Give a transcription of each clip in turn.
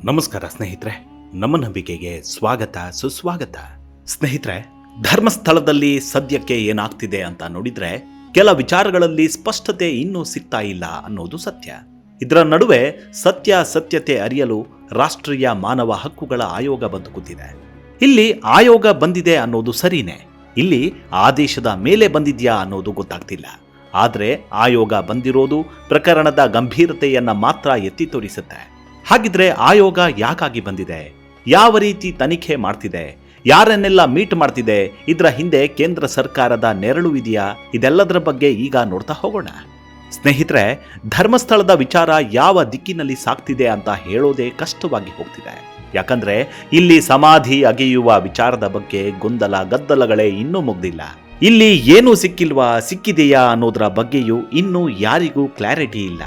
ನಮಸ್ಕಾರ ಸ್ನೇಹಿತರೆ, ನಮ್ಮ ನಂಬಿಕೆಗೆ ಸ್ವಾಗತ ಸುಸ್ವಾಗತ. ಸ್ನೇಹಿತರೆ, ಧರ್ಮಸ್ಥಳದಲ್ಲಿ ಸದ್ಯಕ್ಕೆ ಏನಾಗ್ತಿದೆ ಅಂತ ನೋಡಿದ್ರೆ ಕೆಲ ವಿಚಾರಗಳಲ್ಲಿ ಸ್ಪಷ್ಟತೆ ಇನ್ನೂ ಸಿಗ್ತಾ ಇಲ್ಲ ಅನ್ನೋದು ಸತ್ಯ. ಇದರ ನಡುವೆ ಸತ್ಯತೆ ಅರಿಯಲು ರಾಷ್ಟ್ರೀಯ ಮಾನವ ಹಕ್ಕುಗಳ ಆಯೋಗ ಬಂದು ಕೂತಿದೆ. ಇಲ್ಲಿ ಆಯೋಗ ಬಂದಿದೆ ಅನ್ನೋದು ಸರಿನೇ, ಇಲ್ಲಿ ಆದೇಶದ ಮೇಲೆ ಬಂದಿದ್ಯಾ ಅನ್ನೋದು ಗೊತ್ತಾಗ್ತಿಲ್ಲ. ಆದರೆ ಆಯೋಗ ಬಂದಿರೋದು ಪ್ರಕರಣದ ಗಂಭೀರತೆಯನ್ನ ಮಾತ್ರ ಎತ್ತಿ ತೋರಿಸುತ್ತೆ. ಹಾಗಿದ್ರೆ ಆಯೋಗ ಯಾಕಾಗಿ ಬಂದಿದೆ, ಯಾವ ರೀತಿ ತನಿಖೆ ಮಾಡ್ತಿದೆ, ಯಾರನ್ನೆಲ್ಲ ಮೀಟ್ ಮಾಡ್ತಿದೆ, ಇದರ ಹಿಂದೆ ಕೇಂದ್ರ ಸರ್ಕಾರದ ನೆರಳು ಇದೆಯಾ, ಇದೆಲ್ಲದರ ಬಗ್ಗೆ ಈಗ ನೋಡ್ತಾ ಹೋಗೋಣ. ಸ್ನೇಹಿತರೆ, ಧರ್ಮಸ್ಥಳದ ವಿಚಾರ ಯಾವ ದಿಕ್ಕಿನಲ್ಲಿ ಸಾಗ್ತಿದೆ ಅಂತ ಹೇಳೋದೇ ಕಷ್ಟವಾಗಿ ಹೋಗ್ತಿದೆ. ಯಾಕಂದ್ರೆ ಇಲ್ಲಿ ಸಮಾಧಿ ಅಗೆಯುವ ವಿಚಾರದ ಬಗ್ಗೆ ಗದ್ದಲಗಳೇ ಇನ್ನೂ ಮುಗ್ದಿಲ್ಲ. ಇಲ್ಲಿ ಏನು ಸಿಕ್ಕಿದೆಯಾ ಅನ್ನೋದರ ಬಗ್ಗೆಯೂ ಇನ್ನೂ ಯಾರಿಗೂ ಕ್ಲಾರಿಟಿ ಇಲ್ಲ.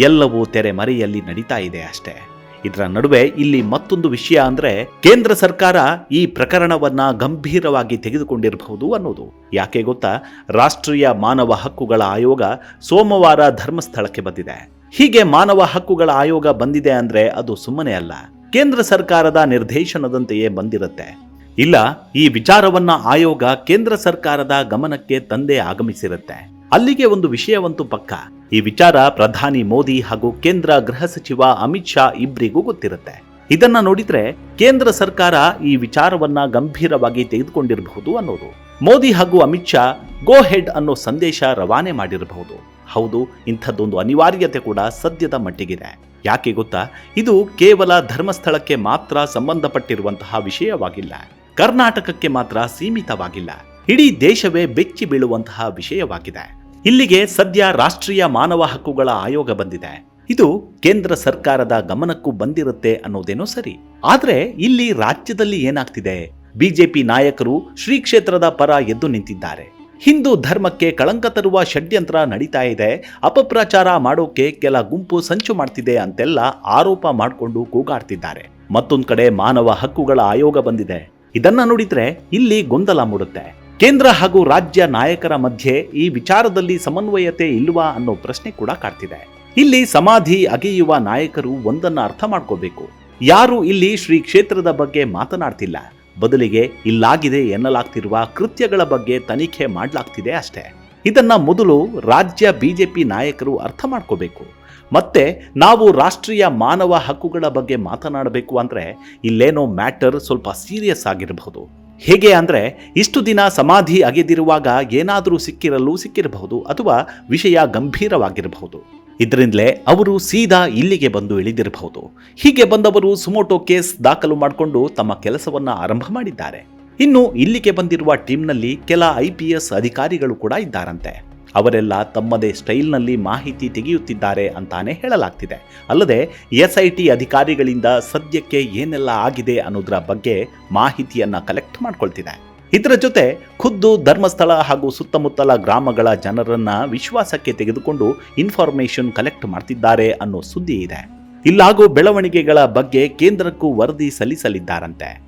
ಎಲ್ಲವೂ ತೆರೆ ಮರೆಯಲ್ಲಿ ನಡೀತಾ ಇದೆ ಅಷ್ಟೇ. ಇದರ ನಡುವೆ ಇಲ್ಲಿ ಮತ್ತೊಂದು ವಿಷಯ ಅಂದ್ರೆ, ಕೇಂದ್ರ ಸರ್ಕಾರ ಈ ಪ್ರಕರಣವನ್ನ ಗಂಭೀರವಾಗಿ ತೆಗೆದುಕೊಂಡಿರಬಹುದು ಅನ್ನೋದು. ಯಾಕೆ ಗೊತ್ತಾ? ರಾಷ್ಟ್ರೀಯ ಮಾನವ ಹಕ್ಕುಗಳ ಆಯೋಗ ಸೋಮವಾರ ಧರ್ಮಸ್ಥಳಕ್ಕೆ ಬಂದಿದೆ. ಹೀಗೆ ಮಾನವ ಹಕ್ಕುಗಳ ಆಯೋಗ ಬಂದಿದೆ ಅಂದ್ರೆ ಅದು ಸುಮ್ಮನೆ ಅಲ್ಲ, ಕೇಂದ್ರ ಸರ್ಕಾರದ ನಿರ್ದೇಶನದಂತೆಯೇ ಬಂದಿರುತ್ತೆ. ಇಲ್ಲ, ಈ ವಿಚಾರವನ್ನ ಆಯೋಗ ಕೇಂದ್ರ ಸರ್ಕಾರದ ಗಮನಕ್ಕೆ ತಂದೆ ಆಗಮಿಸಿರುತ್ತೆ. ಅಲ್ಲಿಗೆ ಒಂದು ವಿಷಯವಂತೂ ಪಕ್ಕ, ಈ ವಿಚಾರ ಪ್ರಧಾನಿ ಮೋದಿ ಹಾಗೂ ಕೇಂದ್ರ ಗೃಹ ಸಚಿವ ಅಮಿತ್ ಶಾ ಇಬ್ಬರಿಗೂ ಗೊತ್ತಿರುತ್ತೆ. ಇದನ್ನ ನೋಡಿದ್ರೆ ಕೇಂದ್ರ ಸರ್ಕಾರ ಈ ವಿಚಾರವನ್ನ ಗಂಭೀರವಾಗಿ ತೆಗೆದುಕೊಂಡಿರಬಹುದು ಅನ್ನೋದು. ಮೋದಿ ಹಾಗೂ ಅಮಿತ್ ಶಾ ಗೋ ಹೆಡ್ ಅನ್ನೋ ಸಂದೇಶ ರವಾನೆ ಮಾಡಿರಬಹುದು. ಹೌದು, ಇಂಥದ್ದೊಂದು ಅನಿವಾರ್ಯತೆ ಕೂಡ ಸದ್ಯದ ಮಟ್ಟಿಗಿದೆ. ಯಾಕೆ ಗೊತ್ತಾ? ಇದು ಕೇವಲ ಧರ್ಮಸ್ಥಳಕ್ಕೆ ಮಾತ್ರ ಸಂಬಂಧಪಟ್ಟಿರುವಂತಹ ವಿಷಯವಾಗಿಲ್ಲ, ಕರ್ನಾಟಕಕ್ಕೆ ಮಾತ್ರ ಸೀಮಿತವಾಗಿಲ್ಲ, ಇಡೀ ದೇಶವೇ ಬೆಚ್ಚಿ ಬೀಳುವಂತಹ ವಿಷಯವಾಗಿದೆ. ಇಲ್ಲಿಗೆ ಸದ್ಯ ರಾಷ್ಟ್ರೀಯ ಮಾನವ ಹಕ್ಕುಗಳ ಆಯೋಗ ಬಂದಿದೆ. ಇದು ಕೇಂದ್ರ ಸರ್ಕಾರದ ಗಮನಕ್ಕೂ ಬಂದಿರುತ್ತೆ ಅನ್ನೋದೇನೋ ಸರಿ. ಆದ್ರೆ ಇಲ್ಲಿ ರಾಜ್ಯದಲ್ಲಿ ಏನಾಗ್ತಿದೆ? ಬಿಜೆಪಿ ನಾಯಕರು ಶ್ರೀ ಕ್ಷೇತ್ರದ ಪರ ಎದ್ದು ನಿಂತಿದ್ದಾರೆ. ಹಿಂದೂ ಧರ್ಮಕ್ಕೆ ಕಳಂಕ ತರುವ ಷಡ್ಯಂತ್ರ ನಡೀತಾ ಇದೆ, ಅಪಪ್ರಚಾರ ಮಾಡೋಕೆ ಕೆಲ ಗುಂಪು ಸಂಚು ಮಾಡ್ತಿದೆ ಅಂತೆಲ್ಲ ಆರೋಪ ಮಾಡಿಕೊಂಡು ಕೂಗಾಡ್ತಿದ್ದಾರೆ. ಮತ್ತೊಂದ್ ಕಡೆ ಮಾನವ ಹಕ್ಕುಗಳ ಆಯೋಗ ಬಂದಿದೆ. ಇದನ್ನ ನೋಡಿದ್ರೆ ಇಲ್ಲಿ ಗೊಂದಲ ಮೂಡುತ್ತೆ. ಕೇಂದ್ರ ಹಾಗೂ ರಾಜ್ಯ ನಾಯಕರ ಮಧ್ಯೆ ಈ ವಿಚಾರದಲ್ಲಿ ಸಮನ್ವಯತೆ ಇಲ್ವಾ ಅನ್ನೋ ಪ್ರಶ್ನೆ ಕೂಡ ಕಾಡ್ತಿದೆ. ಇಲ್ಲಿ ಸಮಾಧಿ ಅಗೆಯುವ ನಾಯಕರು ಒಂದನ್ನ ಅರ್ಥ ಮಾಡ್ಕೋಬೇಕು, ಯಾರು ಇಲ್ಲಿ ಶ್ರೀ ಕ್ಷೇತ್ರದ ಬಗ್ಗೆ ಮಾತನಾಡ್ತಿಲ್ಲ, ಬದಲಿಗೆ ಇಲ್ಲಾಗಿದೆ ಎನ್ನಲಾಗ್ತಿರುವ ಕೃತ್ಯಗಳ ಬಗ್ಗೆ ತನಿಖೆ ಮಾಡಲಾಗ್ತಿದೆ ಅಷ್ಟೇ. ಇದನ್ನ ಮೊದಲು ರಾಜ್ಯ ಬಿಜೆಪಿ ನಾಯಕರು ಅರ್ಥ ಮಾಡ್ಕೋಬೇಕು. ಮತ್ತೆ ನಾವು ರಾಷ್ಟ್ರೀಯ ಮಾನವ ಹಕ್ಕುಗಳ ಬಗ್ಗೆ ಮಾತನಾಡಬೇಕು ಅಂದ್ರೆ ಇಲ್ಲೇನೋ ಮ್ಯಾಟರ್ ಸ್ವಲ್ಪ ಸೀರಿಯಸ್ ಆಗಿರಬಹುದು. ಹೇಗೆ ಅಂದ್ರೆ, ಇಷ್ಟು ದಿನ ಸಮಾಧಿ ಅಗೆದಿರುವಾಗ ಏನಾದರೂ ಸಿಕ್ಕಿರಬಹುದು, ಅಥವಾ ವಿಷಯ ಗಂಭೀರವಾಗಿರಬಹುದು. ಇದರಿಂದಲೇ ಅವರು ಸೀದಾ ಇಲ್ಲಿಗೆ ಬಂದು ಇಳಿದಿರಬಹುದು. ಹೀಗೆ ಬಂದವರು ಸುಮೋಟೋ ಕೇಸ್ ದಾಖಲು ಮಾಡಿಕೊಂಡು ತಮ್ಮ ಕೆಲಸವನ್ನ ಆರಂಭ ಮಾಡಿದ್ದಾರೆ. ಇನ್ನು ಇಲ್ಲಿಗೆ ಬಂದಿರುವ ಟೀಮ್ನಲ್ಲಿ ಕೆಲ IPS ಅಧಿಕಾರಿಗಳು ಕೂಡ ಇದ್ದಾರಂತೆ. ಅವರೆಲ್ಲ ತಮ್ಮದೇ ಸ್ಟೈಲ್ನಲ್ಲಿ ಮಾಹಿತಿ ತೆಗೆಯುತ್ತಿದ್ದಾರೆ ಅಂತಾನೆ ಹೇಳಲಾಗ್ತಿದೆ. ಅಲ್ಲದೆ SIT ಅಧಿಕಾರಿಗಳಿಂದ ಸದ್ಯಕ್ಕೆ ಏನೆಲ್ಲ ಆಗಿದೆ ಅನ್ನೋದರ ಬಗ್ಗೆ ಮಾಹಿತಿಯನ್ನ ಕಲೆಕ್ಟ್ ಮಾಡ್ಕೊಳ್ತಿದೆ. ಇದರ ಜೊತೆ ಖುದ್ದು ಧರ್ಮಸ್ಥಳ ಹಾಗೂ ಸುತ್ತಮುತ್ತಲ ಗ್ರಾಮಗಳ ಜನರನ್ನ ವಿಶ್ವಾಸಕ್ಕೆ ತೆಗೆದುಕೊಂಡು ಇನ್ಫಾರ್ಮೇಶನ್ ಕಲೆಕ್ಟ್ ಮಾಡ್ತಿದ್ದಾರೆ ಅನ್ನೋ ಸುದ್ದಿ ಇದೆ. ಇಲ್ಲಾಗೋ ಬೆಳವಣಿಗೆಗಳ ಬಗ್ಗೆ ಕೇಂದ್ರಕ್ಕೂ ವರದಿ ಸಲ್ಲಿಸಲಿದ್ದಾರಂತೆ.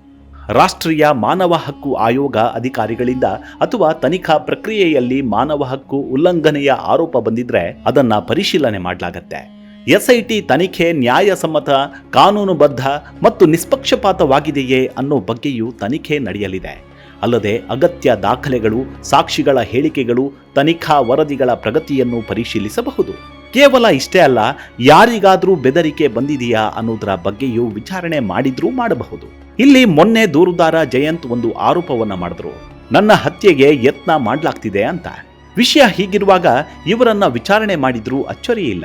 ರಾಷ್ಟ್ರೀಯ ಮಾನವ ಹಕ್ಕು ಆಯೋಗ ಅಧಿಕಾರಿಗಳಿಂದ ಅಥವಾ ತನಿಖಾ ಪ್ರಕ್ರಿಯೆಯಲ್ಲಿ ಮಾನವ ಹಕ್ಕು ಉಲ್ಲಂಘನೆಯ ಆರೋಪ ಬಂದಿದ್ರೆ ಅದನ್ನ ಪರಿಶೀಲನೆ ಮಾಡಲಾಗತ್ತೆ. SIT ತನಿಖೆ ನ್ಯಾಯಸಮ್ಮತ, ಕಾನೂನುಬದ್ಧ ಮತ್ತು ನಿಷ್ಪಕ್ಷಪಾತವಾಗಿದೆಯೇ ಅನ್ನೋ ಬಗ್ಗೆಯೂ ತನಿಖೆ ನಡೆಯಲಿದೆ. ಅಲ್ಲದೆ ಅಗತ್ಯ ದಾಖಲೆಗಳು, ಸಾಕ್ಷಿಗಳ ಹೇಳಿಕೆಗಳು, ತನಿಖಾ ವರದಿಗಳ ಪ್ರಗತಿಯನ್ನು ಪರಿಶೀಲಿಸಬಹುದು. ಕೇವಲ ಇಷ್ಟೇ ಅಲ್ಲ, ಯಾರಿಗಾದ್ರೂ ಬೆದರಿಕೆ ಬಂದಿದೆಯಾ ಅನ್ನೋದರ ಬಗ್ಗೆಯೂ ವಿಚಾರಣೆ ಮಾಡಿದ್ರೂ ಮಾಡಬಹುದು. ಇಲ್ಲಿ ಮೊನ್ನೆ ದೂರುದಾರ ಜಯಂತ್ ಒಂದು ಆರೋಪವನ್ನ ಮಾಡಿದ್ರು, ನನ್ನ ಹತ್ಯೆಗೆ ಯತ್ನ ಮಾಡಲಾಗ್ತಿದೆ ಅಂತ. ವಿಷಯ ಹೀಗಿರುವಾಗ ಇವರನ್ನ ವಿಚಾರಣೆ ಮಾಡಿದ್ರೂ ಅಚ್ಚರಿ ಇಲ್ಲ.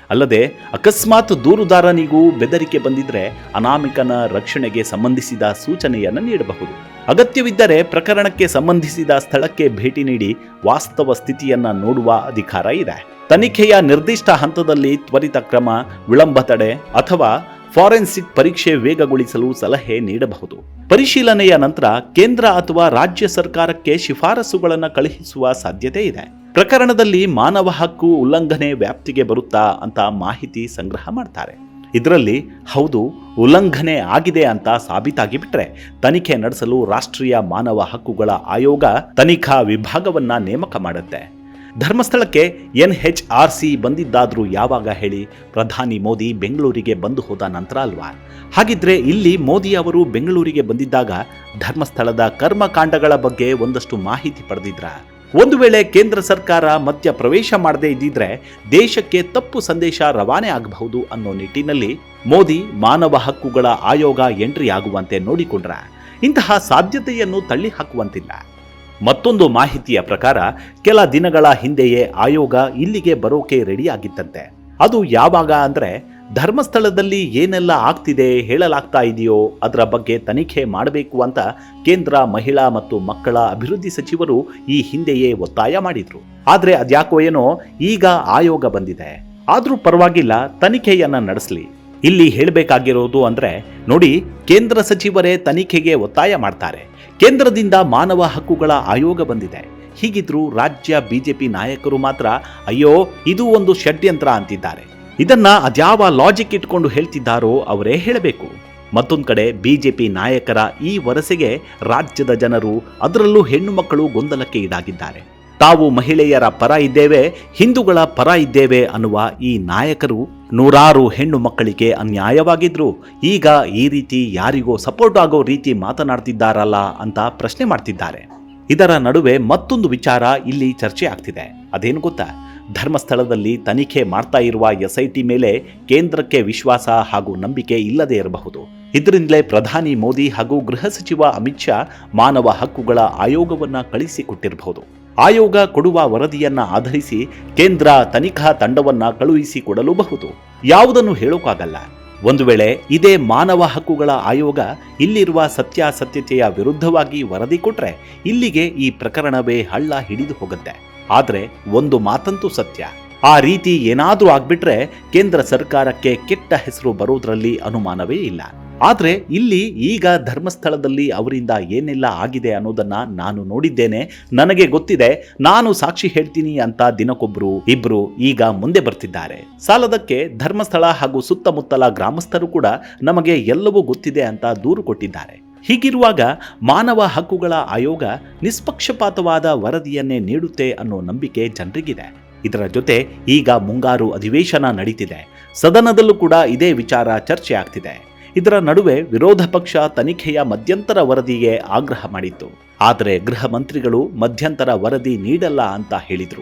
ಅಲ್ಲದೆ ಅಕಸ್ಮಾತ್ ದೂರುದಾರನಿಗೂ ಬೆದರಿಕೆ ಬಂದಿದ್ರೆ ಅನಾಮಿಕನ ರಕ್ಷಣೆಗೆ ಸಂಬಂಧಿಸಿದ ಸೂಚನೆಯನ್ನು ನೀಡಬಹುದು. ಅಗತ್ಯವಿದ್ದರೆ ಪ್ರಕರಣಕ್ಕೆ ಸಂಬಂಧಿಸಿದ ಸ್ಥಳಕ್ಕೆ ಭೇಟಿ ನೀಡಿ ವಾಸ್ತವ ಸ್ಥಿತಿಯನ್ನ ನೋಡುವ ಅಧಿಕಾರ ಇದೆ. ತನಿಖೆಯ ನಿರ್ದಿಷ್ಟ ಹಂತದಲ್ಲಿ ತ್ವರಿತ ಕ್ರಮ, ವಿಳಂಬ ತಡೆ ಅಥವಾ ಫಾರೆನ್ಸಿಕ್ ಪರೀಕ್ಷೆ ವೇಗಗೊಳಿಸಲು ಸಲಹೆ ನೀಡಬಹುದು. ಪರಿಶೀಲನೆಯ ನಂತರ ಕೇಂದ್ರ ಅಥವಾ ರಾಜ್ಯ ಸರ್ಕಾರಕ್ಕೆ ಶಿಫಾರಸುಗಳನ್ನು ಕಳುಹಿಸುವ ಸಾಧ್ಯತೆ ಇದೆ. ಪ್ರಕರಣದಲ್ಲಿ ಮಾನವ ಹಕ್ಕು ಉಲ್ಲಂಘನೆ ವ್ಯಾಪ್ತಿಗೆ ಬರುತ್ತಾ ಅಂತ ಮಾಹಿತಿ ಸಂಗ್ರಹ ಮಾಡ್ತಾರೆ. ಇದರಲ್ಲಿ ಹೌದು ಉಲ್ಲಂಘನೆ ಆಗಿದೆ ಅಂತ ಸಾಬೀತಾಗಿ ಬಿಟ್ರೆ ತನಿಖೆ ನಡೆಸಲು ರಾಷ್ಟ್ರೀಯ ಮಾನವ ಹಕ್ಕುಗಳ ಆಯೋಗ ತನಿಖಾ ವಿಭಾಗವನ್ನ ನೇಮಕ ಮಾಡುತ್ತೆ. ಧರ್ಮಸ್ಥಳಕ್ಕೆ NHRC ಬಂದಿದ್ದಾದ್ರೂ ಯಾವಾಗ ಹೇಳಿ? ಪ್ರಧಾನಿ ಮೋದಿ ಬೆಂಗಳೂರಿಗೆ ಬಂದು ಹೋದ ನಂತರ ಅಲ್ವಾ? ಹಾಗಿದ್ರೆ ಇಲ್ಲಿ ಮೋದಿ ಅವರು ಬೆಂಗಳೂರಿಗೆ ಬಂದಿದ್ದಾಗ ಧರ್ಮಸ್ಥಳದ ಕರ್ಮಕಾಂಡಗಳ ಬಗ್ಗೆ ಒಂದಷ್ಟು ಮಾಹಿತಿ ಪಡೆದಿದ್ರ? ಒಂದು ವೇಳೆ ಕೇಂದ್ರ ಸರ್ಕಾರ ಮಧ್ಯ ಪ್ರವೇಶ ಮಾಡದೇ ಇದ್ದಿದ್ರೆ ದೇಶಕ್ಕೆ ತಪ್ಪು ಸಂದೇಶ ರವಾನೆ ಆಗಬಹುದು ಅನ್ನೋ ನಿಟ್ಟಿನಲ್ಲಿ ಮೋದಿ ಮಾನವ ಹಕ್ಕುಗಳ ಆಯೋಗ ಎಂಟ್ರಿ ಆಗುವಂತೆ ನೋಡಿಕೊಂಡ್ರ? ಇಂತಹ ಸಾಧ್ಯತೆಯನ್ನು ತಳ್ಳಿ ಹಾಕುವಂತಿಲ್ಲ. ಮತ್ತೊಂದು ಮಾಹಿತಿಯ ಪ್ರಕಾರ ಕೆಲ ದಿನಗಳ ಹಿಂದೆಯೇ ಆಯೋಗ ಇಲ್ಲಿಗೆ ಬರೋಕೆ ರೆಡಿಯಾಗಿತ್ತಂತೆ. ಅದು ಯಾವಾಗ ಅಂದ್ರೆ, ಧರ್ಮಸ್ಥಳದಲ್ಲಿ ಏನೆಲ್ಲ ಆಗ್ತಿದೆ ಹೇಳಲಾಗ್ತಾ ಇದೆಯೋ ಅದರ ಬಗ್ಗೆ ತನಿಖೆ ಮಾಡಬೇಕು ಅಂತ ಕೇಂದ್ರ ಮಹಿಳಾ ಮತ್ತು ಮಕ್ಕಳ ಅಭಿವೃದ್ಧಿ ಸಚಿವರು ಈ ಹಿಂದೆಯೇ ಒತ್ತಾಯ ಮಾಡಿದ್ರು. ಆದ್ರೆ ಅದ್ಯಾಕೋ ಏನೋ ಈಗ ಆಯೋಗ ಬಂದಿದೆ. ಆದ್ರೂ ಪರವಾಗಿಲ್ಲ, ತನಿಖೆಯನ್ನ ನಡೆಸಲಿ. ಇಲ್ಲಿ ಹೇಳಬೇಕಾಗಿರೋದು ಅಂದ್ರೆ, ನೋಡಿ, ಕೇಂದ್ರ ಸಚಿವರೇ ತನಿಖೆಗೆ ಒತ್ತಾಯ ಮಾಡ್ತಾರೆ. ಕೇಂದ್ರದಿಂದ ಮಾನವ ಹಕ್ಕುಗಳ ಆಯೋಗ ಬಂದಿದೆ. ಹೀಗಿದ್ರೂ ರಾಜ್ಯ ಬಿಜೆಪಿ ನಾಯಕರು ಮಾತ್ರ ಅಯ್ಯೋ ಇದು ಒಂದು ಷಡ್ಯಂತ್ರ ಅಂತಿದ್ದಾರೆ. ಇದನ್ನ ಅದ್ಯಾವ ಲಾಜಿಕ್ ಇಟ್ಕೊಂಡು ಹೇಳ್ತಿದ್ದಾರೋ ಅವರೇ ಹೇಳಬೇಕು. ಮತ್ತೊಂದು ಕಡೆ ಬಿಜೆಪಿ ನಾಯಕರ ಈ ವರಸೆಗೆ ರಾಜ್ಯದ ಜನರು, ಅದರಲ್ಲೂ ಹೆಣ್ಣು ಮಕ್ಕಳು ಗೊಂದಲಕ್ಕೆ ಈಡಾಗಿದ್ದಾರೆ. ತಾವು ಮಹಿಳೆಯರ ಪರ ಇದ್ದೇವೆ, ಹಿಂದೂಗಳ ಪರ ಇದ್ದೇವೆ ಅನ್ನುವ ಈ ನಾಯಕರು ನೂರಾರು ಹೆಣ್ಣು ಮಕ್ಕಳಿಗೆ ಅನ್ಯಾಯವಾಗಿದ್ರು ಈಗ ಈ ರೀತಿ ಯಾರಿಗೋ ಸಪೋರ್ಟ್ ಆಗೋ ರೀತಿ ಮಾತನಾಡ್ತಿದ್ದಾರಲ್ಲ ಅಂತ ಪ್ರಶ್ನೆ ಮಾಡ್ತಿದ್ದಾರೆ. ಇದರ ನಡುವೆ ಮತ್ತೊಂದು ವಿಚಾರ ಇಲ್ಲಿ ಚರ್ಚೆ ಆಗ್ತಿದೆ. ಅದೇನು ಗೊತ್ತಾ? ಧರ್ಮಸ್ಥಳದಲ್ಲಿ ತನಿಖೆ ಮಾಡ್ತಾ ಇರುವ SIT ಮೇಲೆ ಕೇಂದ್ರಕ್ಕೆ ವಿಶ್ವಾಸ ಹಾಗೂ ನಂಬಿಕೆ ಇಲ್ಲದೆ ಇರಬಹುದು. ಇದರಿಂದಲೇ ಪ್ರಧಾನಿ ಮೋದಿ ಹಾಗೂ ಗೃಹ ಸಚಿವ ಅಮಿತ್ ಶಾ ಮಾನವ ಹಕ್ಕುಗಳ ಆಯೋಗವನ್ನ ಕಳಿಸಿಕೊಟ್ಟಿರಬಹುದು. ಆಯೋಗ ಕೊಡುವ ವರದಿಯನ್ನ ಆಧರಿಸಿ ಕೇಂದ್ರ ತನಿಖಾ ತಂಡವನ್ನ ಕಳುಹಿಸಿಕೊಡಲೂಬಹುದು. ಯಾವುದನ್ನು ಹೇಳೋಕ್ಕಾಗಲ್ಲ. ಒಂದು ವೇಳೆ ಇದೇ ಮಾನವ ಹಕ್ಕುಗಳ ಆಯೋಗ ಇಲ್ಲಿರುವ ಸತ್ಯಾಸತ್ಯತೆಯ ವಿರುದ್ಧವಾಗಿ ವರದಿ ಕೊಟ್ರೆ ಇಲ್ಲಿಗೆ ಈ ಪ್ರಕರಣವೇ ಹಳ್ಳ ಹಿಡಿದು ಹೋಗುತ್ತೆ. ಆದ್ರೆ ಒಂದು ಮಾತಂತೂ ಸತ್ಯ, ಆ ರೀತಿ ಏನಾದ್ರೂ ಆಗ್ಬಿಟ್ರೆ ಕೇಂದ್ರ ಸರ್ಕಾರಕ್ಕೆ ಕೆಟ್ಟ ಹೆಸರು ಬರೋದ್ರಲ್ಲಿ ಅನುಮಾನವೇ ಇಲ್ಲ. ಆದ್ರೆ ಇಲ್ಲಿ ಈಗ ಧರ್ಮಸ್ಥಳದಲ್ಲಿ ಅವರಿಂದ ಏನೆಲ್ಲ ಆಗಿದೆ ಅನ್ನೋದನ್ನ ನಾನು ನೋಡಿದ್ದೇನೆ, ನನಗೆ ಗೊತ್ತಿದೆ, ನಾನು ಸಾಕ್ಷಿ ಹೇಳ್ತೀನಿ ಅಂತ ದಿನಕ್ಕೊಬ್ರು ಇಬ್ರು ಈಗ ಮುಂದೆ ಬರ್ತಿದ್ದಾರೆ. ಸಾಲದಕ್ಕೆ ಧರ್ಮಸ್ಥಳ ಹಾಗೂ ಸುತ್ತಮುತ್ತಲ ಗ್ರಾಮಸ್ಥರು ಕೂಡ ನಮಗೆ ಎಲ್ಲವೂ ಗೊತ್ತಿದೆ ಅಂತ ದೂರು ಕೊಟ್ಟಿದ್ದಾರೆ. ಹೀಗಿರುವಾಗ ಮಾನವ ಹಕ್ಕುಗಳ ಆಯೋಗ ನಿಷ್ಪಕ್ಷಪಾತವಾದ ವರದಿಯನ್ನೇ ನೀಡುತ್ತೆ ಅನ್ನೋ ನಂಬಿಕೆ ಜನರಿಗಿದೆ. ಇದರ ಜೊತೆ ಈಗ ಮುಂಗಾರು ಅಧಿವೇಶನ ನಡೀತಿದೆ. ಸದನದಲ್ಲೂ ಕೂಡ ಇದೇ ವಿಚಾರ ಚರ್ಚೆ ಆಗ್ತಿದೆ. ಇದರ ನಡುವೆ ವಿರೋಧ ಪಕ್ಷ ತನಿಖೆಯ ಮಧ್ಯಂತರ ವರದಿಗೆ ಆಗ್ರಹ ಮಾಡಿತ್ತು. ಆದರೆ ಗೃಹ ಮಂತ್ರಿಗಳು ಮಧ್ಯಂತರ ವರದಿ ನೀಡಲ್ಲ ಅಂತ ಹೇಳಿದ್ರು.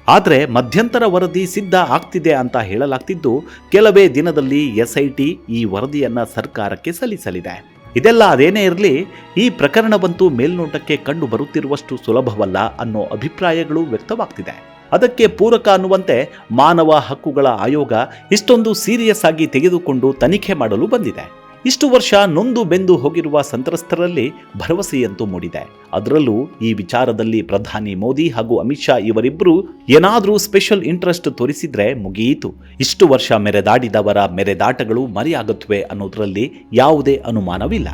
ಆದರೆ ಮಧ್ಯಂತರ ವರದಿ ಸಿದ್ಧ ಆಗ್ತಿದೆ ಅಂತ ಹೇಳಲಾಗ್ತಿದ್ದು ಕೆಲವೇ ದಿನದಲ್ಲಿ SIT ಈ ವರದಿಯನ್ನ ಸರ್ಕಾರಕ್ಕೆ ಸಲ್ಲಿಸಲಿದೆ. ಇದೆಲ್ಲ ಅದೇನೇ ಇರಲಿ, ಈ ಪ್ರಕರಣವಂತೂ ಮೇಲ್ನೋಟಕ್ಕೆ ಕಂಡು ಬರುತ್ತಿರುವಷ್ಟು ಸುಲಭವಲ್ಲ ಅನ್ನೋ ಅಭಿಪ್ರಾಯಗಳು ವ್ಯಕ್ತವಾಗ್ತಿದೆ. ಅದಕ್ಕೆ ಪೂರಕ ಅನ್ನುವಂತೆ ಮಾನವ ಹಕ್ಕುಗಳ ಆಯೋಗ ಇಷ್ಟೊಂದು ಸೀರಿಯಸ್ ಆಗಿ ತೆಗೆದುಕೊಂಡು ತನಿಖೆ ಮಾಡಲು ಬಂದಿದೆ. ಇಷ್ಟು ವರ್ಷ ನೊಂದು ಬೆಂದು ಹೋಗಿರುವ ಸಂತ್ರಸ್ತರಲ್ಲಿ ಭರವಸೆಯಂತೂ ಮೂಡಿದೆ. ಅದರಲ್ಲೂ ಈ ವಿಚಾರದಲ್ಲಿ ಪ್ರಧಾನಿ ಮೋದಿ ಹಾಗೂ ಅಮಿತ್ ಶಾ ಇವರಿಬ್ಬರು ಏನಾದರೂ ಸ್ಪೆಷಲ್ ಇಂಟ್ರೆಸ್ಟ್ ತೋರಿಸಿದ್ರೆ ಮುಗಿಯಿತು. ಇಷ್ಟು ವರ್ಷ ಮೆರೆದಾಡಿದವರ ಮೆರೆದಾಟಗಳು ಮರೆಯಾಗುತ್ತವೆ ಅನ್ನೋದರಲ್ಲಿ ಯಾವುದೇ ಅನುಮಾನವಿಲ್ಲ.